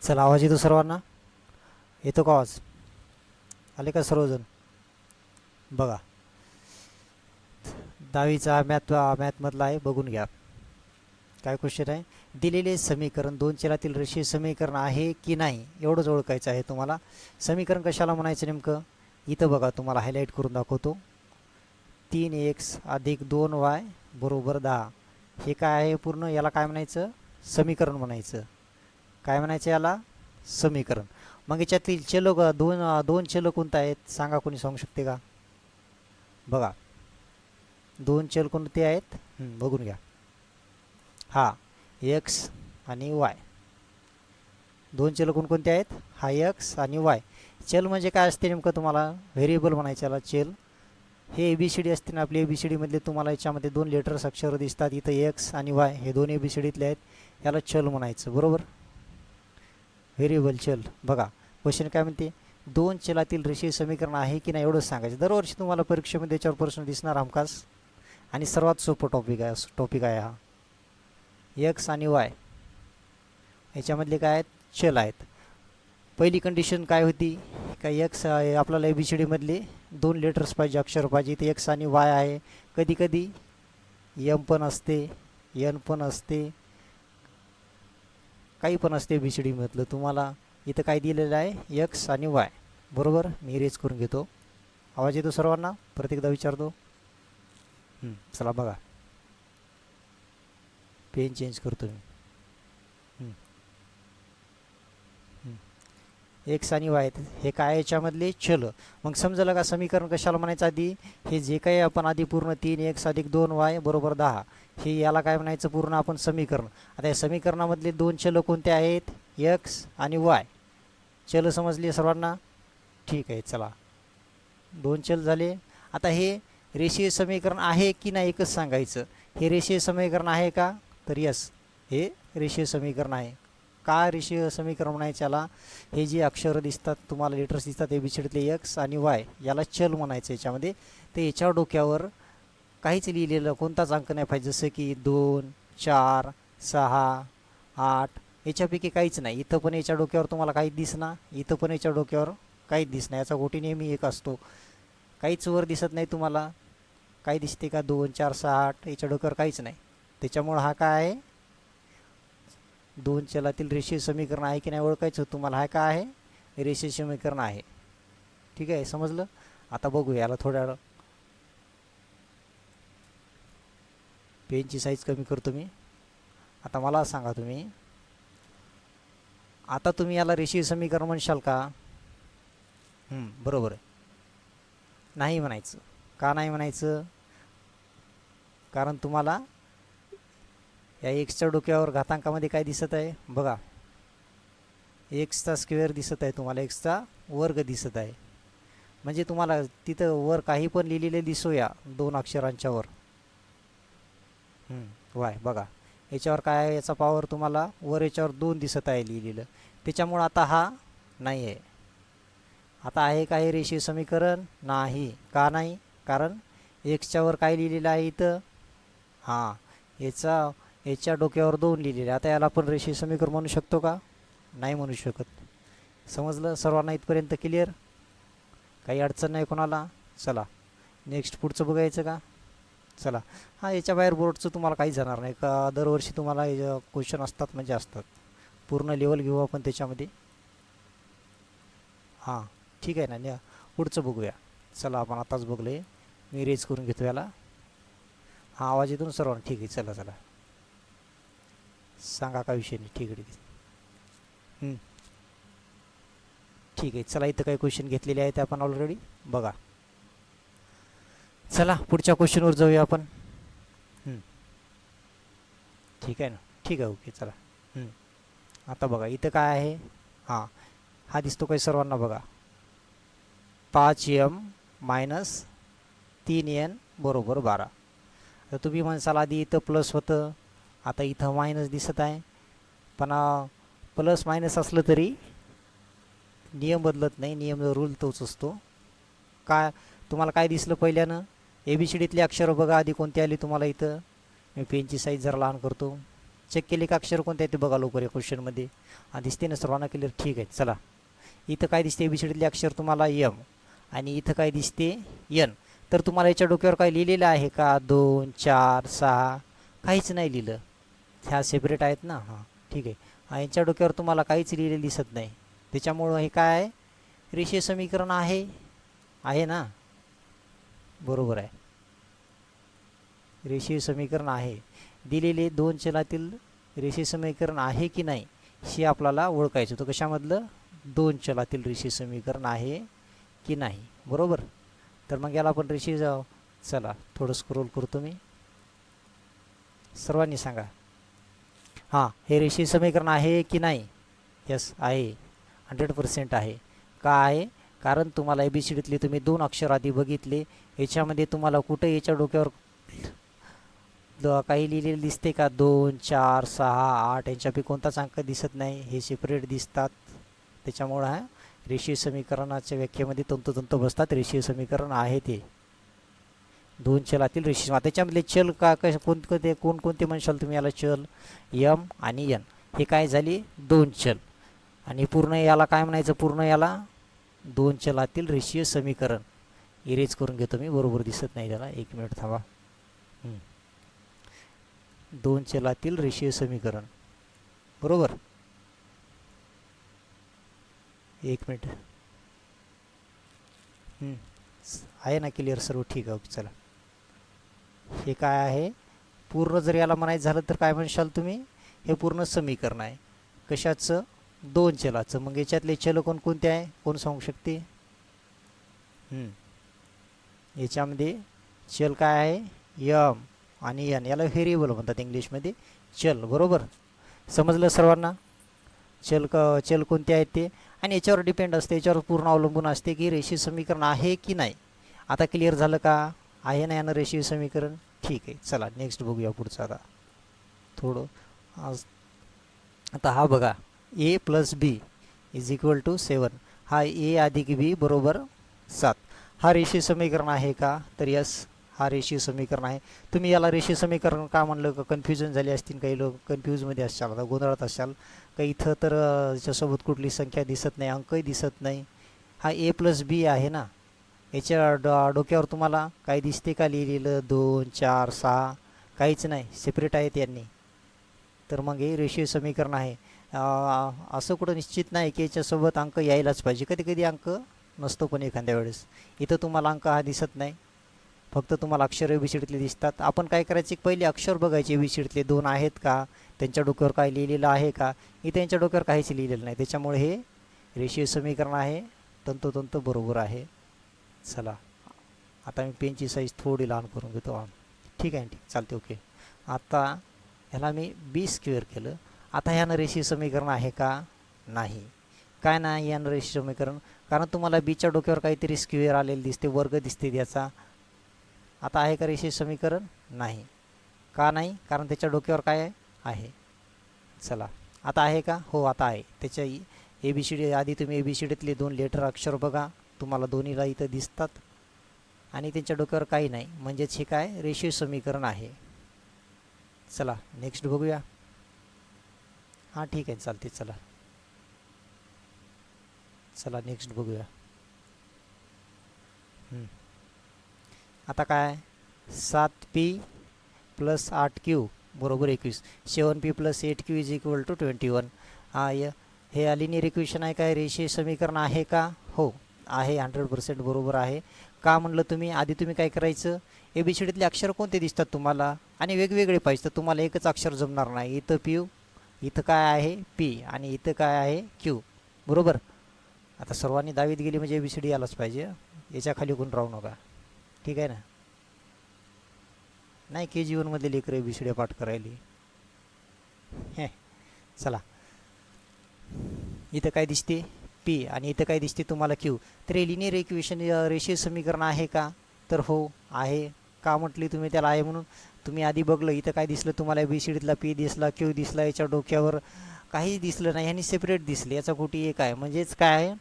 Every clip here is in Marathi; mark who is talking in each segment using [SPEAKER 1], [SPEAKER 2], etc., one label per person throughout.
[SPEAKER 1] चला, आवाज येतो सर्वांना? येतो का आवाज? आले का सर्वजण? बघा, 10वीचा मॅथमधला आहे, बघून घ्या. काय क्वेश्चन आहे? दिलेले समीकरण दोन चलातील रेषीय समीकरण आहे की नाही एवढंच ओळखायचं आहे तुम्हाला. समीकरण कशाला म्हणायचं नेमकं? इथं बघा, तुम्हाला हायलाईट करून दाखवतो. 3x अधिक 2y बरोबर 10. हे काय आहे पूर्ण? याला काय म्हणायचं? समीकरण म्हणायचं. काय म्हणायचं याला? समीकरण. मग याच्यातील चल दोन दोन चल कोणते आहेत सांगा, कोणी सांगू शकते का? बघा, दोन चल कोणते आहेत? बघून घ्या. हा एक्स आणि वाय. दोन चल कोणकोणते आहेत? हा एक्स आणि वाय. चल म्हणजे काय असते नेमकं? तुम्हाला व्हेरिएबल म्हणायचं याला. चल हे ABCD असते ना आपली. ABCD मधले तुम्हाला याच्यामध्ये दोन लेटर्स अक्षर दिसतात. इथं एक्स आणि वाय हे दोन ABCDतले आहेत. याला चल म्हणायचं, बरोबर? व्हेरिएबल, चल. बघा, क्वेश्चन काय म्हणते? दोन चलातील रेषीय समीकरण आहे की नाही एवढंच सांगायचं. दरवर्षी तुम्हाला परीक्षेमध्ये याच्यावर प्रश्न दिसणार हमखास. आणि सर्वात सोपं टॉपिक आहे हा. एक्स आणि वाय याच्यामधले काय आहेत? चल आहेत. पहिली कंडिशन काय होती? का एक्स आपल्याला ABCD मधले दोन लेटर्स पाहिजे, अक्षर पाहिजे. इथे एक्स आणि वाय आहे. कधी कधी एम पण असते, एन पण असते, काही पण असते ABCD मधलं. तुम्हाला इथं काय दिलेलं आहे? एक्स आणि वाय, बरोबर? मी इरेज करून घेतो. आवाज येतो सर्वांना? परत एकदा विचारतो. चला बघा, पेन चेंज करतो मी. एक्स आणि वाय हे काय याच्यामधले? चल. मग समजलं का समीकरण कशाला म्हणायचं आधी? हे जे काही आपण आधी पूर्ण 3x अधिक 2y बरोबर 10 हे याला काय म्हणायचं पूर्ण आपण? समीकरण. आता या समीकरणामधले दोन चल कोणते आहेत? एक्स आणि वाय. चल समजली सर्वांना? ठीक आहे, चला. दोन चल झाले. आता हे रेषीय समीकरण आहे की नाही एकच सांगायचं. हे रेषीय समीकरण आहे का? तर यस, हे रेषीय समीकरण आहे. का रेषीय समीकरण म्हणायचं याला? हे जे अक्षर दिसतात तुम्हाला, लेटर्स दिसतात ABCDतले एक्स आणि वाय, याला चल म्हणायचं याच्यामध्ये. तर याच्या डोक्यावर काहीच लिहिलेलं कोणताच अंक नाही पाहिजे. जसं की 2, 4, 6, 8 याच्यापैकी काहीच नाही. इथं पण याच्या डोक्यावर तुम्हाला काहीच दिसणार, इथं पण याच्या डोक्यावर काहीच दिसणार. याचा गोटी नेहमी एक असतो. काहीच वर दिसत नाही तुम्हाला. काही दिसते का? 2, 4, 6, 8 याच्या डोक्यावर काहीच नाही. त्याच्यामुळं हा काय आहे? दोन चलातील रेषीय समीकरण आहे की नाही ओळखायचं तुम्हाला. हा काय आहे? रेषीय समीकरण आहे. ठीक आहे, समजलं? आता बघू याला थोड्या वेळ. पेनची साईज कमी करतो मी. आता मला सांगा तुम्ही, आता तुम्ही याला रेषीय समीकरण म्हणशाल का? बरोबर आहे. नाही म्हणायचं. का नाही म्हणायचं? कारण तुम्हाला या एक्सच्या डोक्यावर घातांकामध्ये काय दिसत आहे? बघा, एक्सचा स्क्वेअर दिसत आहे तुम्हाला, एक्सचा वर्ग दिसत आहे. म्हणजे तुम्हाला तिथं वर काही पण लिहिलेले दिसो या दोन अक्षरांच्या वर. वाय बघा, याच्यावर काय आहे? याचा पॉवर तुम्हाला वर याच्यावर 2 दिसत आहे लिहिलेलं. त्याच्यामुळं आता हा नाही आहे. आता आहे का हे रेषीय समीकरण? नाही. का नाही? कारण एक्सच्या वर काय लिहिलेलं आहे इथं? हां, याच्या डोक्यावर 2 लिहिलेले. आता याला आपण रेषीय समीकरण म्हणू शकतो का? नाही म्हणू शकत. समजलं सर्वांना इथपर्यंत? क्लिअर? काही अडचण नाही कोणाला? चला नेक्स्ट पुढचं बघायचं का? चला. हां, याच्या बाहेर बोर्डचं तुम्हाला काही जाणार नाही का? दरवर्षी तुम्हाला क्वेश्चन असतात म्हणजे असतात. पूर्ण लेवल घेऊ आपण त्याच्यामध्ये. हां, ठीक आहे ना. पुढचं बघूया. चला, आपण आताच बघले. मी रेज करून घेतो याला. हां, आवाज येतो ना सर्वांना? ठीक आहे, चला चला सांगा काय विषय नाही. ठीक आहे, ठीक आहे. ठीक आहे, चला. इथं काही क्वेश्चन घेतलेले आहेत आपण ऑलरेडी. बघा, चला पुढच्या क्वेश्चनवर जाऊया आपण. ठीक आहे ना? ठीक आहे, ओके, चला. आता बघा इथं काय आहे? हां, हा दिसतो काही सर्वांना? बघा, 5m - 3n बरोबर 12. तर तुम्ही म्हणसाल आधी इथं प्लस होतं, आता इथं मायनस दिसत आहे. पण प्लस मायनस असलं तरी नियम बदलत नाही. नियम रूल तोच असतो. काय तुम्हाला काय दिसलं पहिल्यानं? ABCDतले अक्षरं बघा आधी कोणते आले तुम्हाला इथं. मी पेनची साईज जरा लहान करतो. चेक केले का अक्षर कोणते आहे ते बघा लवकर या क्वेश्चनमध्ये. दिसते ना सर्वांना क्लिअर? ठीक आहे चला. इथं काय दिसते ABCDतले अक्षर तुम्हाला M आणि इथं काय दिसते N. तर तुम्हाला याच्या डोक्यावर काय लिहिलेलं आहे का? 2 4 6 काहीच नाही लिहिलं. ह्या सेपरेट आहेत ना. हां ठीक आहे. यांच्या डोक्यावर तुम्हाला काहीच लिहिलेलं दिसत नाही. त्याच्यामुळं हे काय आहे? रेषीय समीकरण आहे ना. बरोबर आहे, रेषीय समीकरण आहे. दिलेले दोन चलातील रेषीय समीकरण आहे की नाही हे आपल्याला ओळखायचं होतं. कशामधलं? दोन चलातील रेषीय समीकरण आहे की नाही. बरोबर. तर मग याला आपण रेषीय चला थोडं स्क्रोल करतो मी. सर्वांनी सांगा हां हे रेषीय समीकरण आहे की नाही? यस आहे, 100% आहे. का आहे? कारण तुम्हाला ABCDतले तुम्ही दोन अक्षर आधी बघितले. याच्यामध्ये तुम्हाला कुठे याच्या डोक्यावर काही लिहिलेलं दिसते का? 2 4 6 8 यांच्यापैकी कोणताच अंक दिसत नाही. हे सेपरेट दिसतात. त्याच्यामुळं हा रेषीय समीकरणाच्या व्याख्येमध्ये तंतोतंत बसतात. रेषीय समीकरण आहे ते दोन चलातील रेषीय. त्याच्यामधले चल का कोणकोणते म्हणशाल तुम्ही याला? चल M आणि N हे काय झाली? दोन चल. आणि पूर्ण याला काय म्हणायचं? पूर्ण याला दोन चलातील रेषीय समीकरण. इरेज करून घेतो मी, बरोबर दिसत नाही त्याला. एक मिनिट थांबा. दोन चलातील रेषीय समीकरण बरोबर. एक मिनिट. आहे ना क्लिअर सर्व? ठीक आहे ओके चला. हे काय आहे? पूर्ण जर याला म्हणायचं झालं तर काय म्हणशाल तुम्ही? हे पूर्ण समीकरण आहे. कशाचं? दोन चलाचं. मग याच्यातले चल कोणकोणते आहे? कोण सांगू शकते? याच्यामध्ये चल काय आहे? M आणि N. याला व्हेरिएबल म्हणतात इंग्लिशमध्ये, चल. बरोबर समजलं सर्वांना? चल कोणते आहेत ते आणि याच्यावर डिपेंड असते, याच्यावर पूर्ण अवलंबून असते की रेषीय समीकरण आहे की नाही. आता क्लिअर झालं का? आहे ना यानं रेषीय समीकरण? ठीक आहे चला नेक्स्ट बघूया पुढचं. आता थोडं आता हा बघा A + B = 7. हा A अधिक B बरोबर 7. हा रेषीय समीकरण आहे का? तर यस हा रेषीय समीकरण आहे. तुम्ही याला रेषीय समीकरण का म्हणलं का कन्फ्युजन झाली असतील, काही लोक कन्फ्यूजमध्ये असाल, आता गोंधळात असाल का. इथं तर याच्यासोबत कुठली संख्या दिसत नाही, अंकही दिसत नाही. हा A + B आहे ना. याच्या डोक्यावर तुम्हाला काय दिसते का लिहिलेलं? 2 4 6 काहीच नाही, सेपरेट आहेत यांनी. तर मग हे रेषीय समीकरण आहे. असं कुठं निश्चित नाही की याच्यासोबत अंक यायलाच पाहिजे. कधी कधी अंक नसतो पण एखाद्या वेळेस. इथं तुम्हाला अंक हा दिसत नाही, फक्त तुम्हाला अक्षर ABCDतले दिसतात. आपण काय करायचे? पहिले अक्षर बघायचे ABCDतले दोन आहेत का, त्यांच्या डोक्यावर काय लिहिलेलं आहे का. इथे यांच्या डोक्यावर काहीच लिहिलेलं नाही. त्याच्यामुळे हे रेषीय समीकरण आहे, तंतोतंत बरोबर आहे. चला आता मी पेनची साईज थोडी लहान करून घेतो. ठीक आहे ठीक चालते ओके. आता ह्याला मी B² केलं. आता ह्यानं रेषीय समीकरण आहे का? नाही. काय नाही यानं रेषीय समीकरण? कारण तुम्हाला Bच्या डोक्यावर काहीतरी स्क्वेअर आलेलं दिसते, वर्ग दिसते त्याचा. आता आहे का रेषीय समीकरण? नाही. का नाही? कारण त्याच्या डोक्यावर काय आहे? चला आता आहे का? हो आता आहे. त्याच्या ABCD आधी तुम्ही ABCDतले दोन लेटर अक्षर बघा, तुम्हाला दोन्हीला इथं दिसतात आणि त्यांच्या डोक्यावर काही नाही, म्हणजेच हे काय? रेषीय समीकरण आहे. चला नेक्स्ट बघूया. हां ठीक आहे चालते. चला नेक्स्ट बघूया. आता काय? 7P + 8Q बरोबर 21. 7P + 8Q = 21. हे लिनियर इक्वेशन आहे काय? रेषीय समीकरण आहे का? हो आहे, 100% बरोबर आहे. का म्हणलं तुम्ही? आधी तुम्ही काय करायचं? ABCDतले अक्षर कोणते दिसतात तुम्हाला आणि वेगवेगळे पाहिजे तर तुम्हाला एकच अक्षर जमणार नाही. इथं P, इथं काय आहे? P आणि इथं काय आहे? Q. बरोबर. आता सर्वांनी 10वीत गेली म्हणजे ABCD यालाच पाहिजे, याच्या खाली कोण राहू नका. ठीक आहे ना? नाही KG1मधले लेकरं ABCD पाठ करायली. चला इथं काय दिसते? P आणि इथं काय दिसते तुम्हाला? Q. तर हे लिनियर इक्वेशन रेषीय समीकरण आहे का? तर हो आहे. का म्हटली तुम्ही त्याला आहे म्हणून? तुम्ही आधी बघलं इथं काय दिसलं तुम्हाला? ABCDतला P दिसला, Q दिसला, याच्या डोक्यावर काहीच दिसलं नाही, ह्यांनी सेपरेट दिसले. याचा कुठे एक आहे, म्हणजेच काय आहे?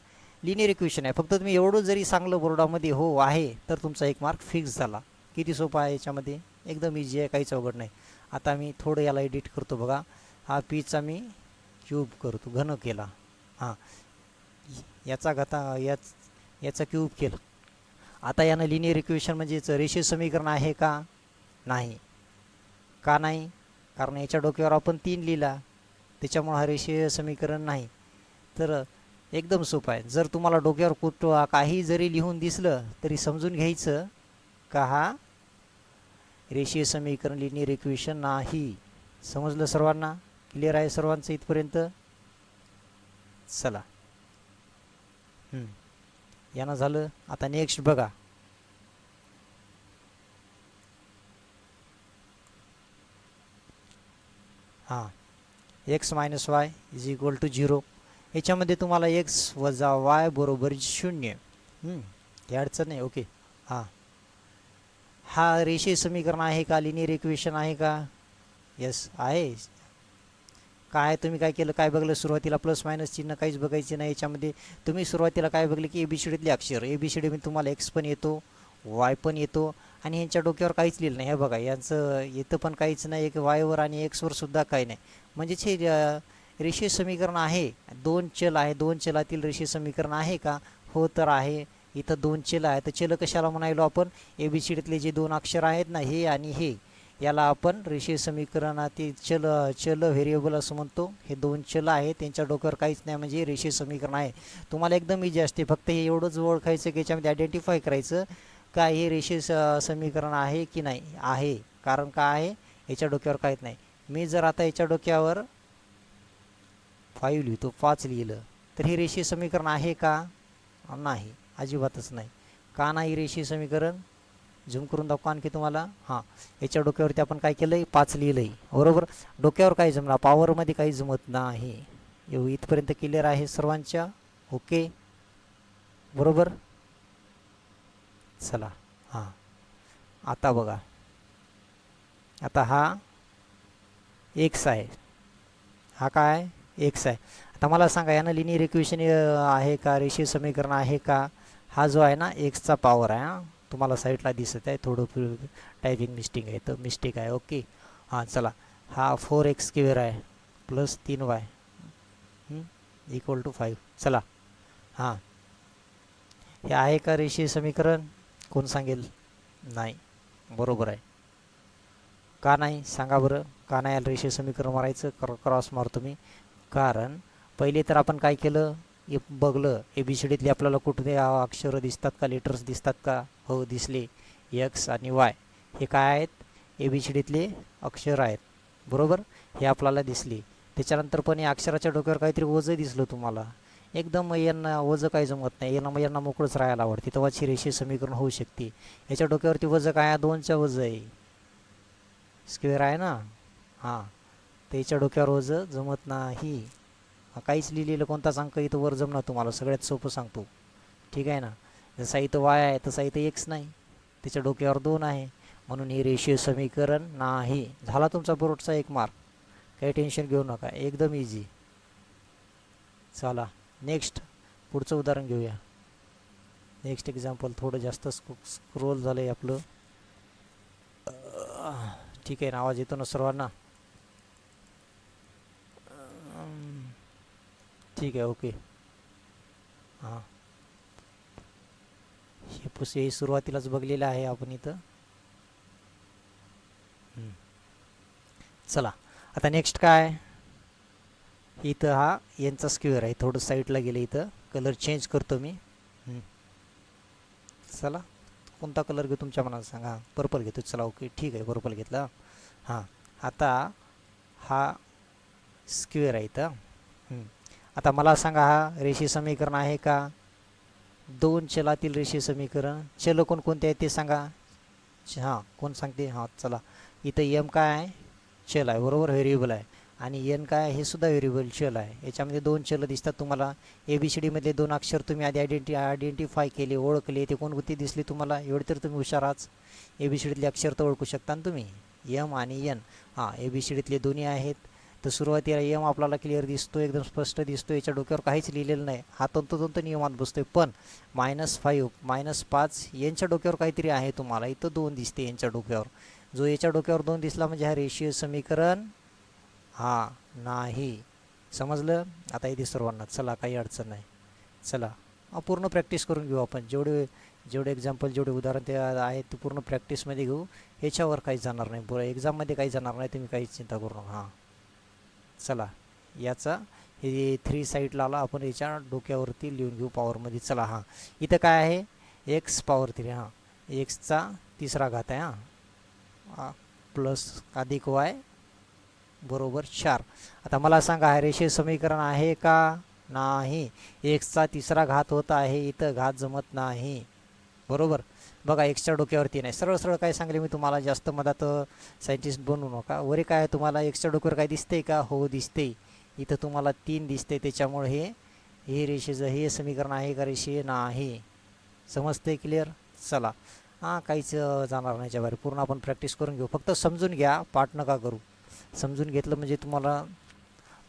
[SPEAKER 1] लिनियर इक्वेशन आहे. फक्त तुम्ही एवढं जरी सांगलं बोर्डामध्ये हो आहे तर तुमचा एक मार्क फिक्स झाला. किती सोपा आहे याच्यामध्ये, एकदम इझी आहे, काहीच अवघड नाही. आता मी थोडं याला एडिट करतो बघा. हा पीचा मी क्यूब करतो, घन केला. हां, याचा याचा क्यूब केलं. आता यानं लिनियर इक्वेशन म्हणजेच रेषीय समीकरण आहे का? नाही. का नाही? कारण याच्या डोक्यावर आपण 3 लिहिला, त्याच्यामुळे हा रेषीय समीकरण नाही. तर एकदम सोपं आहे. जर तुम्हाला डोक्यावर कुठं काही जरी लिहून दिसलं तरी समजून घ्यायचं का हा रेषीय समीकरण लिनियर इक्वेशन नाही. समजलं सर्वांना? क्लिअर आहे सर्वांचं इथपर्यंत? चला, यानं झालं. आता नेक्स्ट बघा. हां, x minus y is equal to 0. याच्यामध्ये तुम्हाला एक्स वजा वाय बरोबर 0. ही अडचण नाही. ओके. हां, हा रेषीय समीकरण आहे का? लिनियर इक्वेशन आहे का? यस आहे. काय तुम्ही काय केलं, काय बघलं सुरुवातीला? प्लस मायनस चिन्ह काहीच बघायचे नाही याच्यामध्ये. तुम्ही सुरुवातीला काय बघले की ABCDतले अक्षर. ABCD तुम्हाला एक्स पण येतो, वाय पण येतो आणि यांच्या डोक्यावर काहीच लिहिलं नाही. हे बघा, यांचं येतं पण काहीच नाही, एक वायवर आणि एक्सवर सुद्धा काही नाही. म्हणजेच हे रेषीय समीकरण आहे. 2 चल आहे, 2 चलातील रेषीय समीकरण आहे का? हो तर आहे. इथं 2 चल आहे, तर चल कशाला म्हणायलो आपण? ABCDतले जे 2 अक्षर आहेत ना, हे आणि हे, याला आपण रेषीय समीकरणातील चल व्हेरिएबल असं म्हणतो. हे 2 चल आहेत, त्यांच्या डोक्यावर काहीच नाही, म्हणजे रेषीय समीकरण आहे. तुम्हाला एकदम इजी असते. फक्त हे एवढंच ओळखायचं की याच्यामध्ये आयडेंटिफाय करायचं का हे रेषीय समीकरण आहे की नाही आहे. कारण का आहे? याच्या डोक्यावर काहीच नाही. मी जर आता याच्या डोक्यावर 5 लिहितो, 5 लिहिलं, तर हे रेषीय समीकरण आहे का? नाही, अजिबातच नाही. का नाही रेषीय समीकरण? झूम करून दाखवा आणखी तुम्हाला. हां, याच्या डोक्यावरती आपण काय केलं आहे? 5 लिहिलं आहे, बरोबर. डोक्यावर काही जमणार, पॉवरमध्ये काही जमत नाही. इथपर्यंत क्लिअर आहे सर्वांच्या? ओके, बरोबर. चला, हां, आता बघा. आता हा एक्स आहे, हा काय? एक्स आहे. आता मला सांगा, यानं लिनियर इक्वेशन आहे का? रेषीय समीकरण आहे का? हा जो आहे ना, एक्सचा पॉवर आहे. हां, तुम्हाला साईडला दिसत आहे, थोडं टायपिंग मिस्टेक आहे, तर मिस्टेक आहे. ओके. हां, चला. हा 4x² आहे प्लस 3y इक्वल टू 5. चला, हां, हे आहे का रेषीय समीकरण? कोण सांगेल? नाही. बरोबर आहे. का नाही सांगा बरं? का नाही याला रेषीय समीकरण मारायचं? क्रॉस मारतो मी. कारण पहिले तर आपण काय केलं, बघलं ABCDतले आपल्याला कुठे अक्षरं दिसतात का, लेटर्स दिसतात का? हो, दिसले. एक्स आणि वाय हे काय आहेत? ABCDतले अक्षर आहेत, बरोबर. हे आपल्याला दिसले. त्याच्यानंतर पण या अक्षराच्या डोक्यावर काहीतरी वजं दिसलं तुम्हाला. एकदम यांना वजं काही जमत नाही, यांना मोकळंच राहायला आवडते, तेव्हाची रेषीय समीकरण होऊ शकते. याच्या डोक्यावरती वजं काय? 2च्या वजं आहे, स्क्वेअर आहे ना. हां, त्याच्या डोक्यावर वजं जमत नाही. काहीच लिहिलेलं कोणताच अंक इथं वर जमणार तुम्हाला, सगळ्यात सोपं सांगतो. ठीक आहे ना. जसा इथं वाय आहे तसा इथं एक्स नाही, त्याच्या डोक्यावर 2 आहे, म्हणून हे रेषीय समीकरण नाही. झाला तुमचा बोर्डचा 1 मार्क. काही टेन्शन घेऊ नका, एकदम इझी. चला, नेक्स्ट पुढचं उदाहरण घेऊया. Next example. थोडं जास्त स्क्रोल झालं आहे आपलं. ठीक आहे ना, आवाज येतो ना सर्वांना? ठीक आहे, ओके. हां, हे सुरुवातीलाच बघलेलं आहे आपण इथं. चला, आता नेक्स्ट काय? इथं हा यांचा स्क्वेअर आहे, थोडं साईडला गेलं. इथं कलर चेंज करतो मी. चला, कोणता कलर घेऊ तुमच्या मनात सांगा? पर्पल घेतो. चला, ओके, ठीक आहे, पर्पल घेतला. हां, आता हा स्क्वेअर आहे इथं. आता मला सांगा, हा रेषीय समीकरण आहे का? 2 चलातील रेषीय समीकरण. चल कोणकोणते आहेत ते सांगा. हां, कोण सांगते? हां, चला. इथं एम काय आहे? चल आहे, बरोबर, व्हेरिएबल आहे. आणि एन काय आहे? हे सुद्धा व्हेरिएबल चल आहे. याच्यामध्ये 2 चल दिसतात तुम्हाला. ABCDमधले 2 अक्षर तुम्ही आधी आयडेंटिफाय केले, ओळखले, ते कोणकोणते दिसले तुम्हाला? एवढे तर तुम्ही हुशार आहात. ABCDतले अक्षर तर ओळखू शकता ना तुम्ही, एम आणि एन. हां, ABCDतले दोन्ही आहेत. तर सुरुवातीला एम आपल्याला क्लिअर दिसतो, एकदम स्पष्ट दिसतो. याच्या डोक्यावर काहीच लिहिलेलं नाही, हा तंतोतंत नियमात बसतोय. पण -5 -5 यांच्या डोक्यावर काहीतरी आहे तुम्हाला. इथं 2 दिसते यांच्या डोक्यावर. जो याच्या डोक्यावर 2 दिसला म्हणजे हा रेषीय समीकरण नाही. समजलं? आता इथे सर्वांना. चला, काही अडचण नाही. चला पूर्ण प्रॅक्टिस करून घेऊ आपण. जेवढे जेवढे एक्झाम्पल, जेवढे उदाहरण ते आहेत ते पूर्ण प्रॅक्टिसमध्ये घेऊ. ह्याच्यावर काही जाणार नाही, बरं एक्झाममध्ये काही जाणार नाही, तुम्ही काहीच चिंता करू नका. चला, याचा हे 3 साईडला आला, आपण याच्या डोक्यावरती लिहून घेऊ पॉवरमध्ये. चला इथं काय आहे? X power 3. एक्सचा 3रा घात आहे. प्लस अधिक वाय बरोबर 4. आता मला सांगा, हे रेषीय समीकरण आहे का? नाही. एक्सचा 3रा घात होत आहे, इथं घात जमत नाही. बरोबर. बघा, एक्सच्या डोक्यावरती नाही. सरळ सरळ काय सांगले मी तुम्हाला, जास्त मधात सायंटिस्ट बनवू नका. वरी काय तुम्हाला एक्सच्या डोक्यावर काय दिसते का? हो दिसते. इथं तुम्हाला 3 दिसते, त्याच्यामुळे हे रेषेचं हे समीकरण आहे का रेषीय? नाही. समजते? क्लिअर? चला, काहीच जाणार नाही याच्याबाहेर. पूर्ण आपण प्रॅक्टिस करून घेऊ. फक्त समजून घ्या, पाठ नका करू. समजून घेतलं म्हणजे तुम्हाला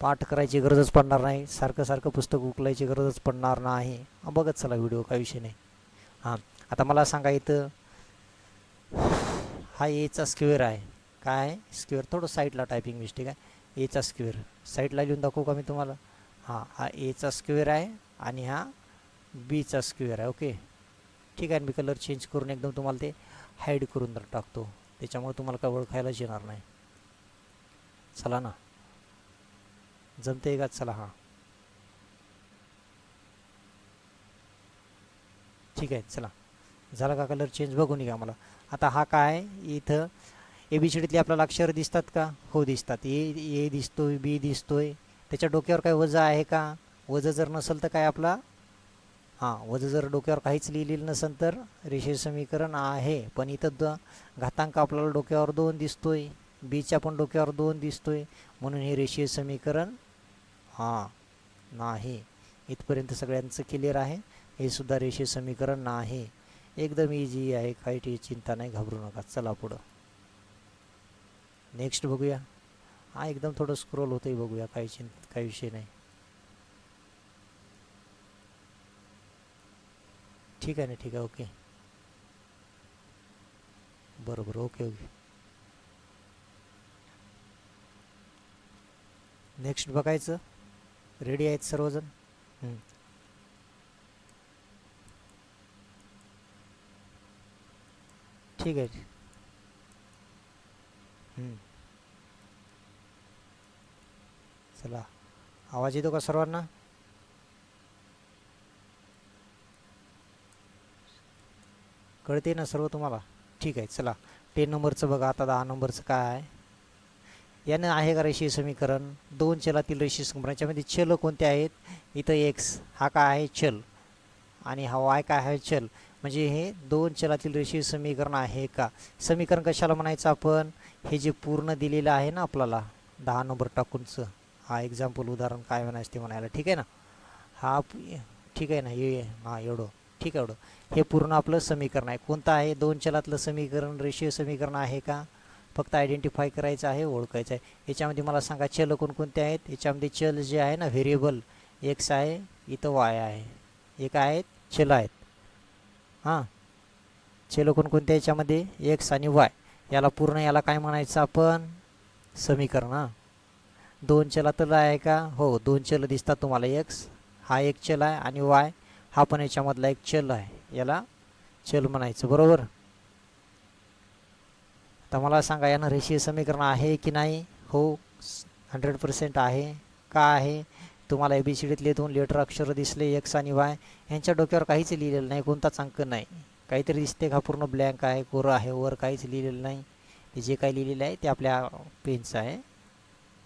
[SPEAKER 1] पाठ करायची गरजच पडणार नाही, सारखं सारखं पुस्तक उकलायची गरजच पडणार नाही. बघत चला व्हिडिओ, काही विषय नाही. आता मला सांगा, इथं हा एचा स्क्वेअर आहे. काय स्क्वेअर? थोडं साईडला टायपिंग मिस्टेक आहे. एचा स्क्वेअर साईडला लिहून दाखवू का मी तुम्हाला? हा एचा स्क्वेअर आहे आणि हा बीचा स्क्वेअर आहे. ओके, ठीक आहे. मी कलर चेंज करून एकदम तुम्हाला ते हाईड करून टाकतो, त्याच्यामुळे तुम्हाला काय ओळखायलाच येणार नाही. चला ना, जमते का? चला, ठीक आहे. चला, झाला का कलर चेंज? बघून घ्या मला. आता हा काय, इथं ABCDतले आपल्याला अक्षर दिसतात का? हो दिसतात. ए दिसतोय, बी दिसतोय. त्याच्या डोक्यावर काय वजा आहे का? वजा जर नसेल तर काय आपला वजा जर डोक्यावर काहीच लिहिलेलं नसेल तर रेषीय समीकरण आहे. पण इथं घातांक आपल्याला डोक्यावर 2 दिसतोय, बीच्या पण डोक्यावर 2 दिसतोय, म्हणून हे रेषीय समीकरण नाही. इथपर्यंत सगळ्यांचं क्लिअर आहे? हे सुद्धा रेषीय समीकरण नाही. एकदम इझी आहे, काही चिंता नाही, घाबरू नका. चला पुढं नेक्स्ट बघूया. एकदम थोडं स्क्रोल होतंय, बघूया. काही विषय नाही. ठीक आहे ना? ठीक आहे. ओके, बरोबर. ओके. नेक्स्ट बघायचं. रेडी आहेत सर्वजण? ठीक आहे. चला, आवाज येतो का सर्वांना? कळते ना सर्व तुम्हाला? ठीक आहे. चला, 10 नंबरचं बघा. आता 10 नंबरचं काय आहे? यानं आहे का रेषीय समीकरण? 2 चलातील रेषीय समीकरण. याच्यामध्ये चल कोणते आहेत? इथं एक्स हा काय आहे? चल. आणि हा वाय काय आहे? चल. म्हणजे हे 2 चलातील रेषीय समीकरण आहे का? समीकरण कशाला म्हणायचं आपण? हे जे पूर्ण दिलेलं आहे ना आपल्याला 10 नंबर टाकूनचं, एक्झाम्पल उदाहरण काय म्हणायचं ते म्हणायला. ठीक आहे ना? ठीक आहे ना? एवढं ठीक आहे. एवढं हे पूर्ण आपलं समीकरण आहे. कोणतं आहे? 2 चलातलं समीकरण रेषीय समीकरण आहे का? फक्त आयडेंटिफाय करायचं आहे, ओळखायचं आहे. याच्यामध्ये मला सांगा, चल कोणकोणते आहेत? याच्यामध्ये चल जे आहे ना, व्हेरिएबल एक्स आहे, इथं वाय आहे. एक आहेत चल आहेत. चल कोणकोणते? याच्यामध्ये एक्स आणि वाय. याला पूर्ण याला काय म्हणायचं आपण? समीकरण. 2 चलातलं आहे का? हो, 2 चल दिसतात तुम्हाला. एक्स हा एक चल आहे आणि वाय हा पण याच्यामधला एक चल आहे. याला चल म्हणायचं. बरोबर. तर मला सांगा, यानं रेषीय समीकरण आहे की नाही? हो, 100% आहे. का आहे? तुम्हाला ABCDतले 2 लेटर अक्षर दिसले, एक्स आणि वाय. यांच्या डोक्यावर काहीच लिहिलेलं नाही, कोणताच अंक नाही. काहीतरी दिसते का? पूर्ण ब्लँक आहे, कोरं आहे, वर काहीच लिहिलेलं नाही. ते जे काही लिहिलेलं आहे ते आपल्या पेनचं आहे.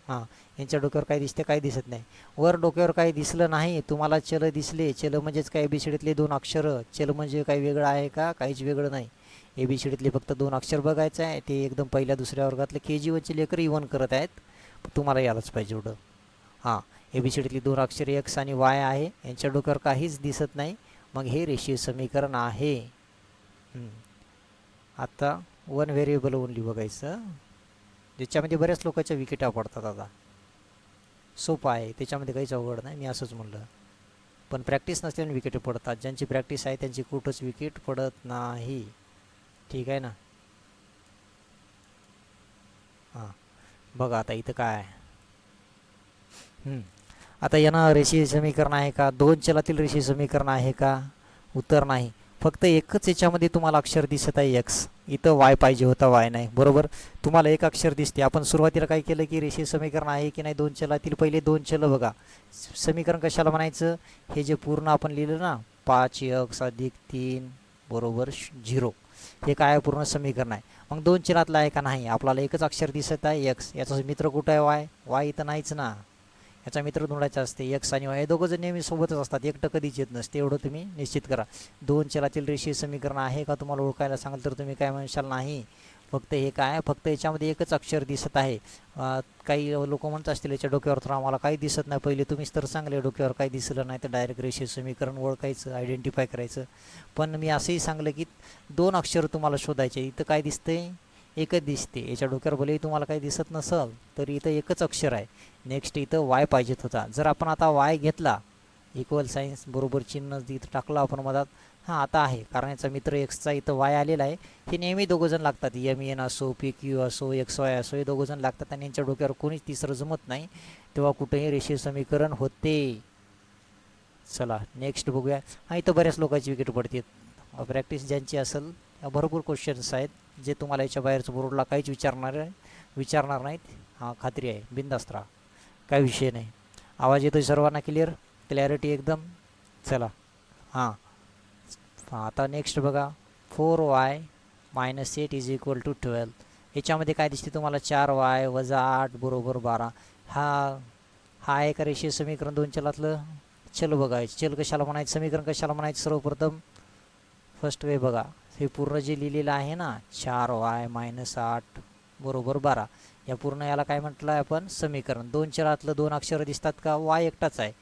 [SPEAKER 1] यांच्या डोक्यावर काही दिसते? काही दिसत नाही. वर डोक्यावर काही दिसलं नाही. तुम्हाला चल दिसले. चल म्हणजेच काय? ABCDतले 2 अक्षर. चल म्हणजे काही वेगळं आहे का? काहीच वेगळं नाही. ABCDतले फक्त 2 अक्षर बघायचं आहे. ते एकदम पहिल्या दुसऱ्या वर्गातले KG1चे लेकर इव्हन करत आहेत. तुम्हाला यायलाच पाहिजे एवढं. ABCDतली 2 अक्षर एक्स आणि वाय आहे. यांच्या डोक्यावर काहीच दिसत नाही. मग हे रेषीय समीकरण आहे. आता 1 व्हेरिएबल ओनली बघायचं, ज्याच्यामध्ये बऱ्याच लोकांच्या विकेटा पडतात. आता सोपं आहे, त्याच्यामध्ये काहीच अवघड नाही. मी असंच म्हणलं, पण प्रॅक्टिस नसल्याने विकेट पडतात. ज्यांची प्रॅक्टिस आहे त्यांची कुठंच विकेट पडत नाही. ठीक आहे ना? हां बघा आता इथं काय आहे. आता यानं रेषीय समीकरण आहे का? दोन चलातील रेषीय समीकरण आहे का? उत्तर नाही. फक्त एकच याच्यामध्ये तुम्हाला अक्षर दिसत आहे एक्स. इथं वाय पाहिजे होता, वाय नाही. बरोबर, तुम्हाला एक अक्षर दिसते. आपण सुरुवातीला काय केलं की रेषीय समीकरण आहे की नाही दोन चलातील, पहिले दोन चलं बघा. समीकरण कशाला म्हणायचं? हे जे पूर्ण आपण लिहिलं ना 5x+3 बरोबर 0, हे काय पूर्ण समीकरण आहे. मग दोन चलातलं आहे का? नाही. आपल्याला एकच अक्षर दिसत आहे एक्स. याचा मित्र कुठं आहे? वाय. वाय इथं नाहीच ना. याचा मित्र ढूंढायचा असते. एक्स आणि वाय हे दोघं जण नेहमी सोबतच असतात, एकटं कधीच येत नसते. एवढं तुम्ही निश्चित करा. दोन चलातील रेषीय समीकरण आहे का तुम्हाला ओळखायला सांगाल तर तुम्ही काय म्हणशाल? नाही. फक्त हे काय, फक्त याच्यामध्ये एकच अक्षर दिसत आहे. काही लोक म्हणत असतील याच्या डोक्यावर तर आम्हाला काही दिसत नाही. पहिले तुम्हीच तर सांगले डोक्यावर काही दिसलं नाही तर डायरेक्ट रेषीय समीकरण ओळखायचं, आयडेंटिफाय करायचं. पण मी असंही सांगलं की दोन अक्षर तुम्हाला शोधायचे. इथं काय दिसतंय? एकच दिसते. याच्या डोक्यावर भलेही तुम्हाला काही दिसत नसल तरी इथं एकच अक्षर आहे. नेक्स्ट इथं वाय पाहिजेत होता. जर आपण आता वाय घेतला, इक्वल सायन्स बरोबर चिन्ह इथं टाकलं आपण मधात, हां आता आहे कारण याचा मित्र एक्सचा इथं वाय आलेला आहे. हे नेहमी दोघंजण लागतात. एम एन असो, पी क्यू असो, एक्स वाय असो, हे दोघंजण लागतात आणि यांच्या डोक्यावर कोणीच तिसरं जमत नाही. तेव्हा कुठेही रेषीय समीकरण होते. चला नेक्स्ट बघूया. हां इथं बऱ्याच लोकांची विकेट पडतात. प्रॅक्टिस ज्यांची असेल, भरपूर क्वेश्चन्स आहेत जे तुम्हाला याच्या बाहेरचं बोर्डला काहीच विचारणार नाहीत. हां खात्री आहे, बिनधास्त राहा, काही विषय नाही. आवाज येतो सर्वांना क्लॅरिटी एकदम? चला हां आता नेक्स्ट बघा. 4y-8 = 12. याच्यामध्ये काय दिसते तुम्हाला? 4y - 8 बरोबर 12. हा हा आहे का रेषीय समीकरण दोन चलातलं? चल बघायचं. चल कशाला म्हणायचं? समीकरण कशाला म्हणायचं? सर्वप्रथम फर्स्ट वे बघा. हे पूर्ण जे लिहिलेलं आहे ना 4y-8 बरोबर 12, या पूर्ण याला काय म्हटलं आहे आपण? समीकरण. दोन चलातलं दोन अक्षरं दिसतात का? वाय एकटाच आहे.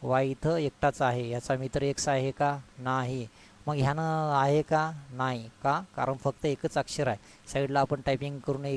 [SPEAKER 1] वाय इथं एकटाच आहे. याचा मित्र एक्स आहे का? नाही. मग ह्यानं आहे का? नाही. का? कारण फक्त एकच अक्षर आहे. साईडला आपण टायपिंग करून एक